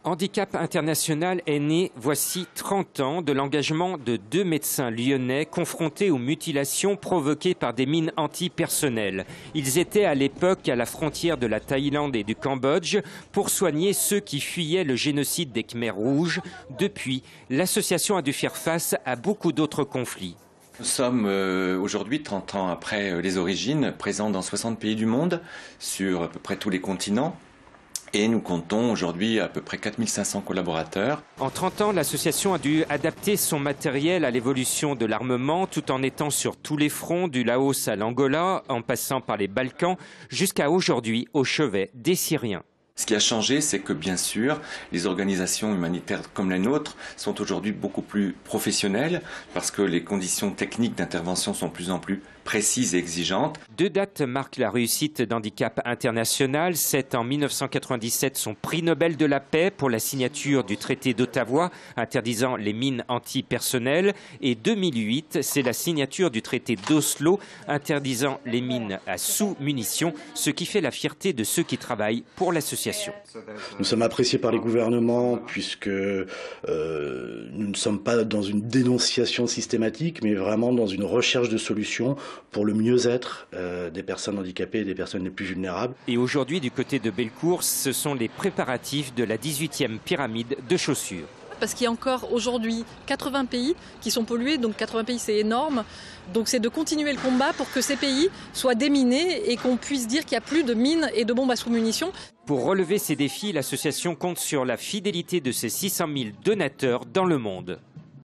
Handicap International est né, voici 30 ans, de l'engagement de 2 médecins lyonnais confrontés aux mutilations provoquées par des mines antipersonnelles. Ils étaient à l'époque à la frontière de la Thaïlande et du Cambodge pour soigner ceux qui fuyaient le génocide des Khmers rouges. Depuis, l'association a dû faire face à beaucoup d'autres conflits. Nous sommes aujourd'hui, 30 ans après les origines, présents dans 60 pays du monde, sur à peu près tous les continents. Et nous comptons aujourd'hui à peu près 4500 collaborateurs. En 30 ans, l'association a dû adapter son matériel à l'évolution de l'armement tout en étant sur tous les fronts, du Laos à l'Angola, en passant par les Balkans, jusqu'à aujourd'hui au chevet des Syriens. Ce qui a changé, c'est que bien sûr, les organisations humanitaires comme la nôtre sont aujourd'hui beaucoup plus professionnelles parce que les conditions techniques d'intervention sont de plus en plus précises et exigeantes. 2 dates marquent la réussite d'Handicap International. C'est en 1997 son prix Nobel de la paix pour la signature du traité d'Ottawa interdisant les mines antipersonnelles. Et 2008, c'est la signature du traité d'Oslo interdisant les mines à sous-munitions, ce qui fait la fierté de ceux qui travaillent pour l'association. Nous sommes appréciés par les gouvernements puisque nous ne sommes pas dans une dénonciation systématique, mais vraiment dans une recherche de solutions pour le mieux-être des personnes handicapées et des personnes les plus vulnérables. Et aujourd'hui, du côté de Bellecour, ce sont les préparatifs de la 18e pyramide de chaussures. Parce qu'il y a encore aujourd'hui 80 pays qui sont pollués, donc 80 pays c'est énorme. Donc c'est de continuer le combat pour que ces pays soient déminés et qu'on puisse dire qu'il n'y a plus de mines et de bombes à sous-munitions. Pour relever ces défis, l'association compte sur la fidélité de ses 600 000 donateurs dans le monde.